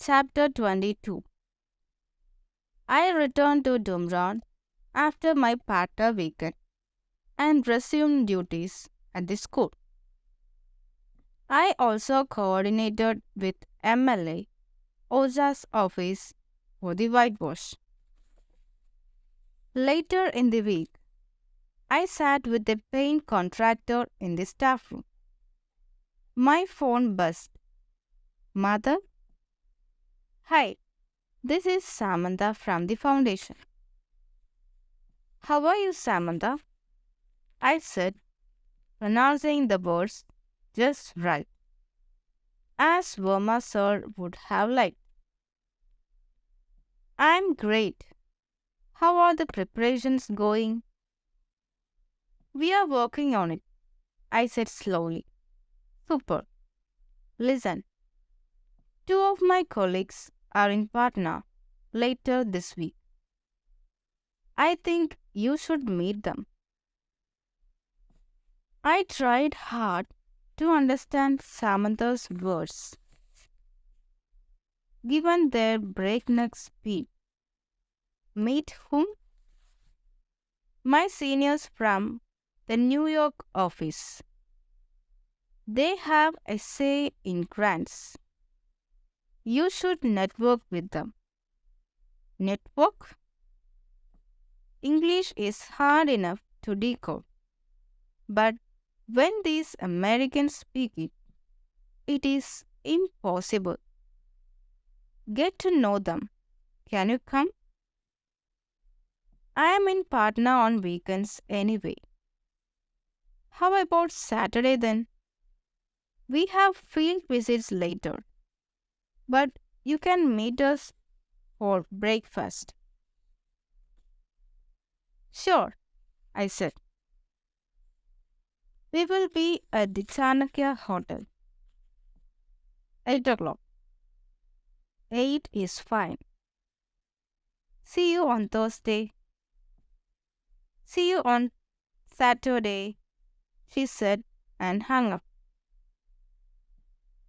Chapter 22. I returned to Dumran after my partner weekend and resumed duties at the school. I also coordinated with MLA Oja's office for the whitewash. Later in the week, I sat with a paint contractor in the staff room. My phone buzzed. Mother? Hi, this is Samantha from the foundation. How are you, Samantha? I said, pronouncing the words just right, as Verma sir would have liked. I'm great. How are the preparations going? We are working on it, I said slowly. Super. Listen, two of my colleagues are in Patna later this week. I think you should meet them. I tried hard to understand Samantha's words. Given their breakneck speed, meet whom? My seniors from the New York office. They have a say in grants. You should network with them. Network? English is hard enough to decode. But when these Americans speak it, it is impossible. Get to know them. Can you come? I am in Patna on weekends anyway. How about Saturday then? We have field visits later, but you can meet us for breakfast. Sure, I said. We will be at the Chanakya Hotel. 8 o'clock. 8 is fine. See you on Thursday. See you on Saturday, she said and hung up.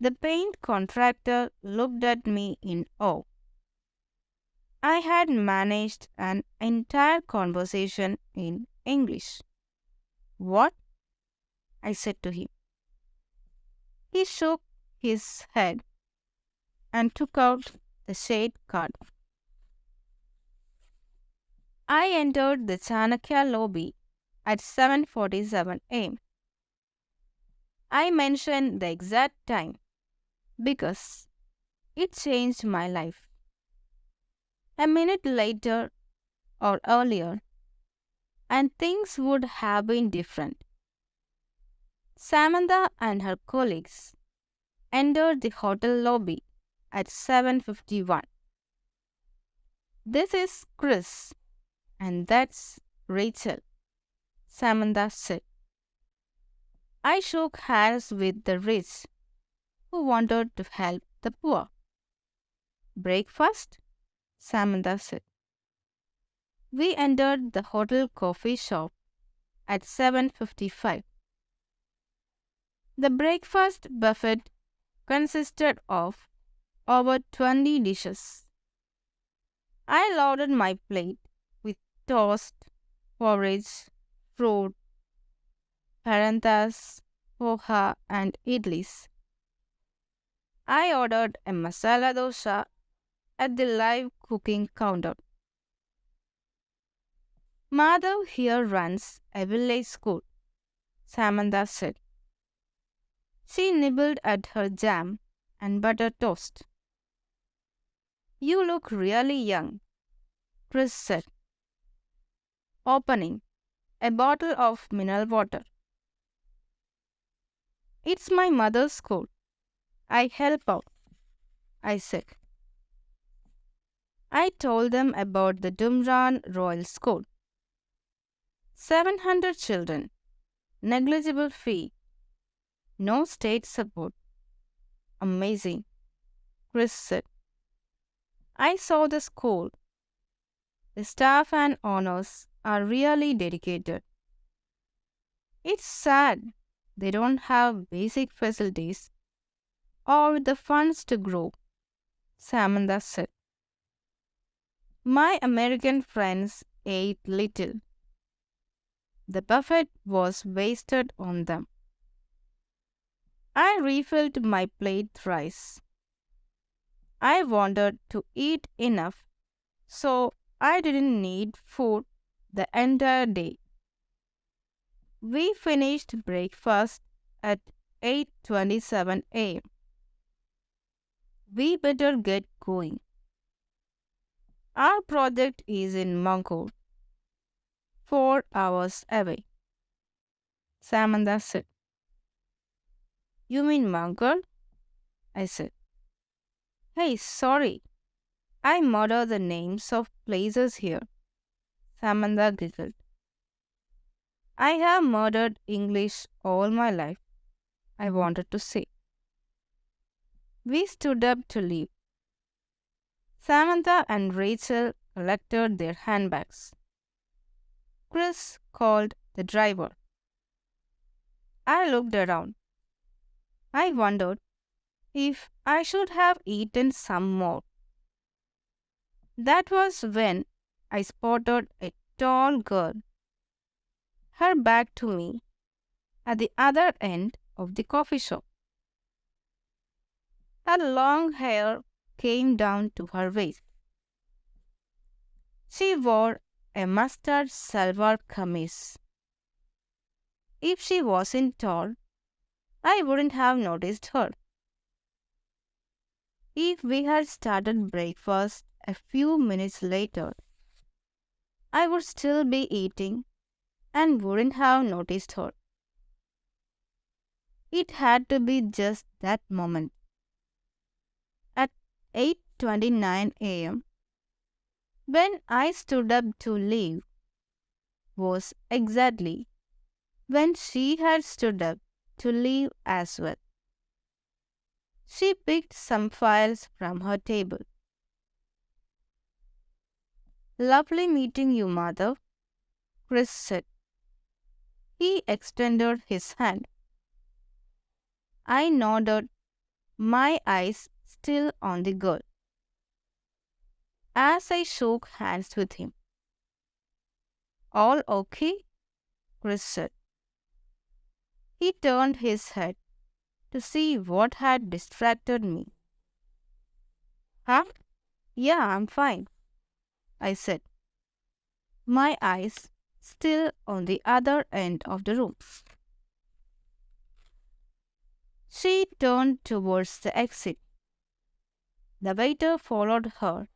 The paint contractor looked at me in awe. I had managed an entire conversation in English. What? I said to him. He shook his head and took out the shade card. I entered the Chanakya lobby at 7:47 am. I mentioned the exact time because it changed my life. A minute later or earlier, and things would have been different. Samantha and her colleagues entered the hotel lobby at 7:51. This is Chris, and that's Rachel, Samantha said. I shook hands with the rich who wanted to help the poor. Breakfast? Samantha said. We entered the hotel coffee shop at 7:55. The breakfast buffet consisted of over 20 dishes. I loaded my plate with toast, porridge, fruit, paranthas, poha and idlis. I ordered a masala dosa at the live cooking counter. Madhav here runs a village school, Samantha said. She nibbled at her jam and butter toast. You look really young, Chris said, opening a bottle of mineral water. It's my mother's school. I help out, I said. I told them about the Dumran Royal School. 700 children, negligible fee, no state support. Amazing, Chris said. I saw the school. The staff and owners are really dedicated. It's sad they don't have basic facilities or the funds to grow. Samantha said. My American friends ate little. The buffet was wasted on them. I refilled my plate thrice. I wanted to eat enough so I didn't need food the entire day. We finished breakfast at 8:27 a.m. We better get going. Our project is in Mongol, 4 hours away. Samantha said. You mean Mongol? I said. Hey, sorry. I murder the names of places here. Samantha giggled. I have murdered English all my life, I wanted to say. We stood up to leave. Samantha and Rachel collected their handbags. Chris called the driver. I looked around. I wondered if I should have eaten some more. That was when I spotted a tall girl, her back to me, at the other end of the coffee shop. Her long hair came down to her waist. She wore a mustard salwar kameez. If she wasn't tall, I wouldn't have noticed her. If we had started breakfast a few minutes later, I would still be eating and wouldn't have noticed her. It had to be just that moment. At 8:29 a.m., when I stood up to leave, was exactly when she had stood up to leave as well. She picked some files from her table. Lovely meeting you, Mother, Chris said. He extended his hand. I nodded, my eyes still on the girl. As I shook hands with him. All okay? Chris said. He turned his head to see what had distracted me. Huh? Yeah, I'm fine, I said, my eyes still on the other end of the room. She turned towards the exit. The waiter followed her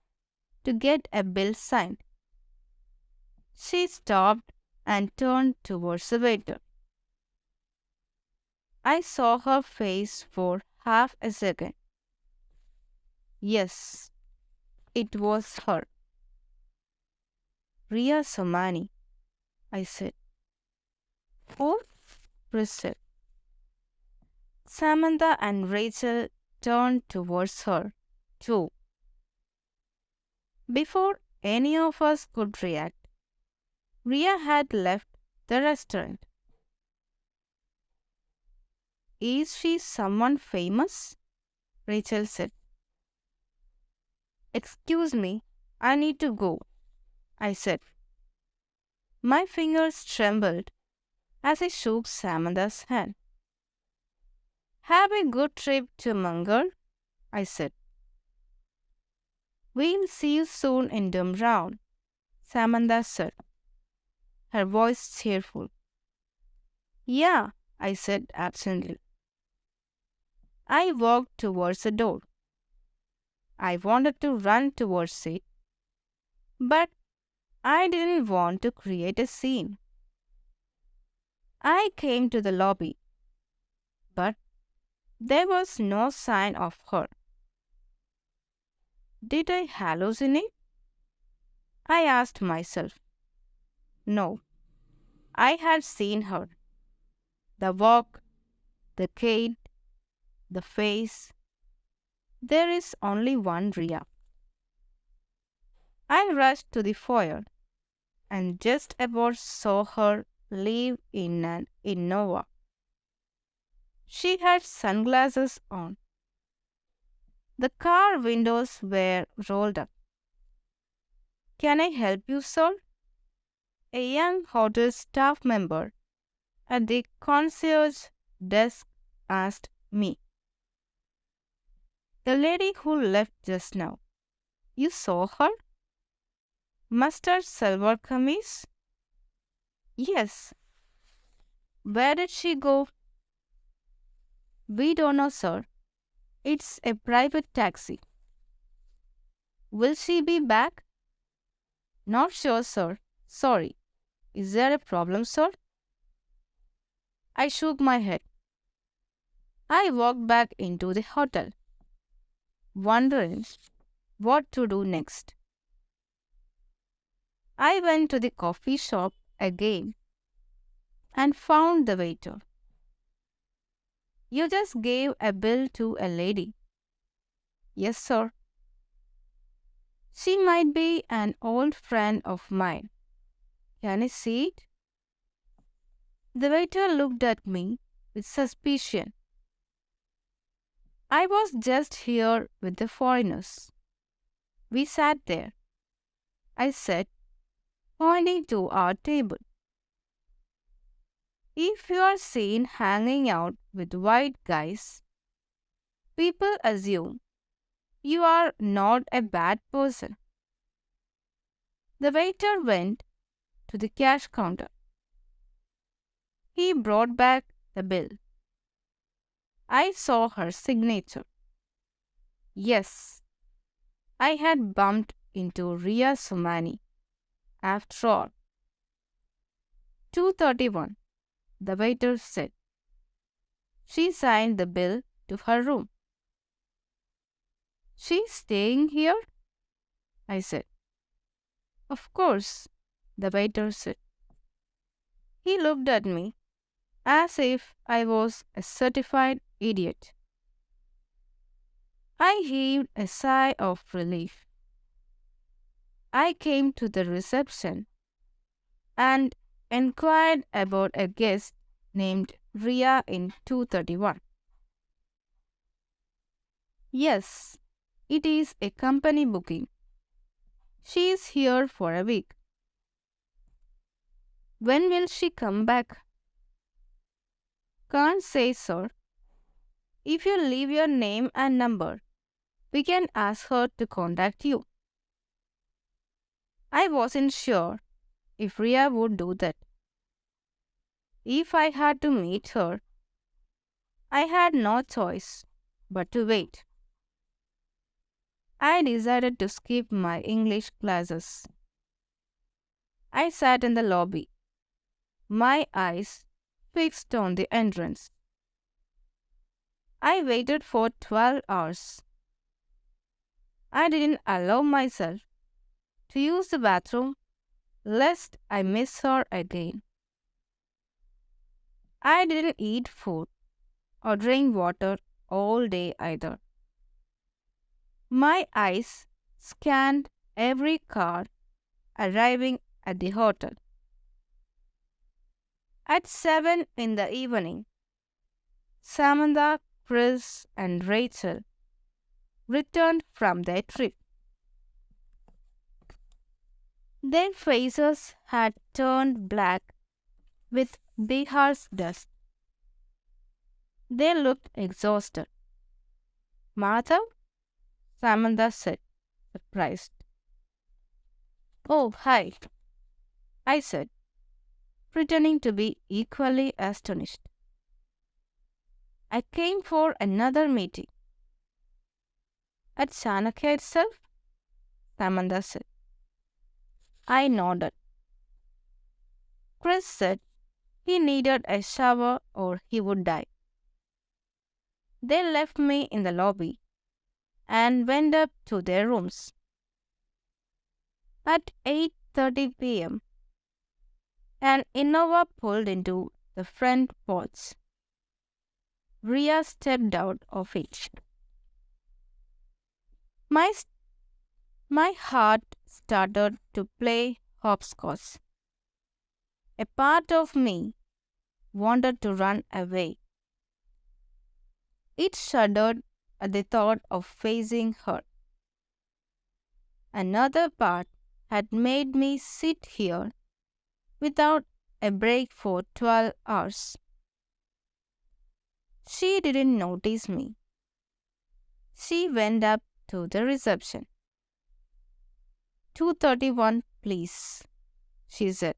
to get a bill signed. She stopped and turned towards the waiter. I saw her face for half a second. Yes, it was her. Ria Somani, I said. Who? Chris said. Samantha and Rachel turned towards her, too. Before any of us could react, Ria had left the restaurant. Is she someone famous? Rachel said. Excuse me, I need to go, I said. My fingers trembled as I shook Samantha's hand. Have a good trip to Mangal, I said. We'll see you soon in Dumround, Samantha said, her voice cheerful. Yeah, I said absently. I walked towards the door. I wanted to run towards it, but I didn't want to create a scene. I came to the lobby, but there was no sign of her. Did I hallucinate? I asked myself. No, I had seen her. The walk, the gait, the face. There is only one Ria. I rushed to the foyer and just about saw her leave in an Innova. She had sunglasses on. The car windows were rolled up. "Can I help you, sir?" a young hotel staff member at the concierge desk asked me. "The lady who left just now. You saw her? Mustard silver camise?" "Yes." "Where did she go?" "We don't know, sir. It's a private taxi." "Will she be back?" "Not sure, sir. Sorry. Is there a problem, sir?" I shook my head. I walked back into the hotel, wondering what to do next. I went to the coffee shop again and found the waiter. "You just gave a bill to a lady." "Yes, sir." "She might be an old friend of mine. Can I see it?" The waiter looked at me with suspicion. "I was just here with the foreigners. We sat there," I said, pointing to our table. "If you are seen hanging out with white guys, people assume you are not a bad person." The waiter went to the cash counter. He brought back the bill. I saw her signature. Yes, I had bumped into Ria Somani. After all. "231, the waiter said. She signed the bill to her room. "She's staying here?" I said. "Of course," the waiter said. He looked at me as if I was a certified idiot. I heaved a sigh of relief. I came to the reception and inquired about a guest named Ria in 231. "Yes, it is a company booking. She is here for a week." "When will she come back?" "Can't say, sir. If you leave your name and number, we can ask her to contact you." I wasn't sure if Ria would do that. If I had to meet her, I had no choice but to wait. I decided to skip my English classes. I sat in the lobby, my eyes fixed on the entrance. I waited for 12 hours. I didn't allow myself to use the bathroom lest I miss her again. I didn't eat food or drink water all day either. My eyes scanned every car arriving at the hotel. At 7 in the evening, Samantha, Chris, and Rachel returned from their trip. Their faces had turned black with Bihar's dust. They looked exhausted. "Madhav?" Samantha said, surprised. "Oh, hi," I said, pretending to be equally astonished. "I came for another meeting." "At Chanakya itself?" Samantha said. I nodded. Chris said he needed a shower or he would die. They left me in the lobby and went up to their rooms. At 8:30 p.m., an Innova pulled into the front porch. Ria stepped out of it. My, my heart started to play hopscotch. A part of me wanted to run away. It shuddered at the thought of facing her. Another part had made me sit here without a break for 12 hours. She didn't notice me. She went up to the reception. 231, please, she said.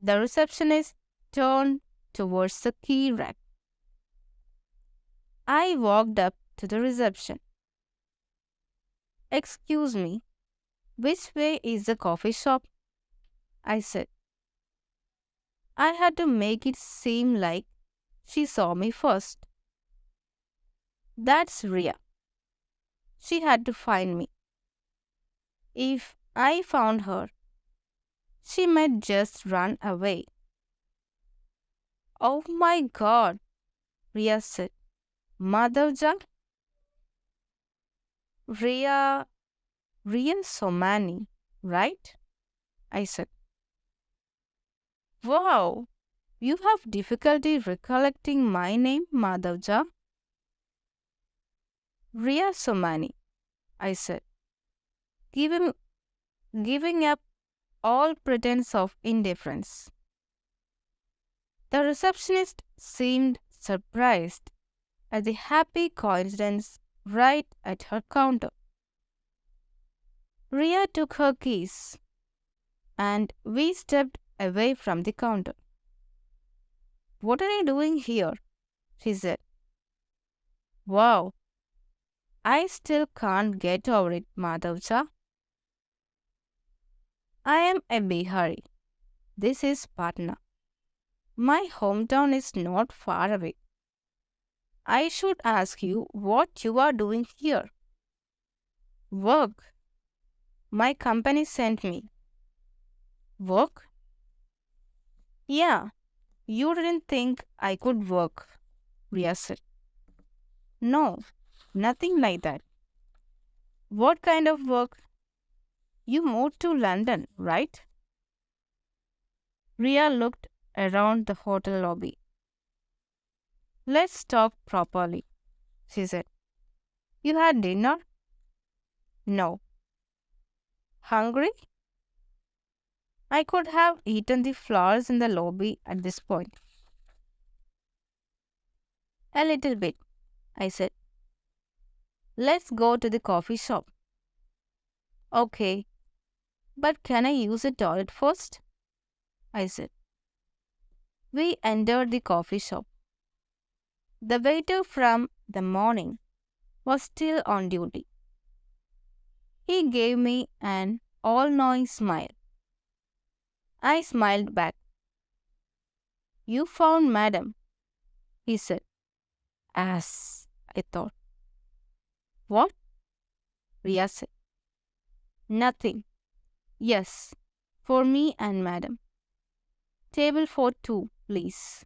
The receptionist turned towards the key rack. I walked up to the reception. Excuse me, which way is the coffee shop? I said. I had to make it seem like she saw me first. That's Ria. She had to find me. If I found her, she might just run away. Oh my God, Ria said. Madhavja? Ria Somani, right? I said. Wow, you have difficulty recollecting my name, Madhavja? Ria Somani, I said, giving up all pretense of indifference. The receptionist seemed surprised at the happy coincidence right at her counter. Ria took her keys, and we stepped away from the counter. What are you doing here? She said. Wow, I still can't get over it, Madhavja. I am a Bihari. This is Patna. My hometown is not far away. I should ask you what you are doing here. Work. My company sent me. Work? Yeah, you didn't think I could work, Ria said. No, nothing like that. What kind of work? You moved to London, right? Ria looked around the hotel lobby. Let's talk properly, she said. You had dinner? No. Hungry? I could have eaten the flowers in the lobby at this point. A little bit, I said. Let's go to the coffee shop. Okay, but can I use the toilet first? I said. We entered the coffee shop. The waiter from the morning was still on duty. He gave me an all-knowing smile. I smiled back. You found madam, he said. Ass, I thought. What? Ria said. Nothing. Yes, for me and madam. Table for two, please.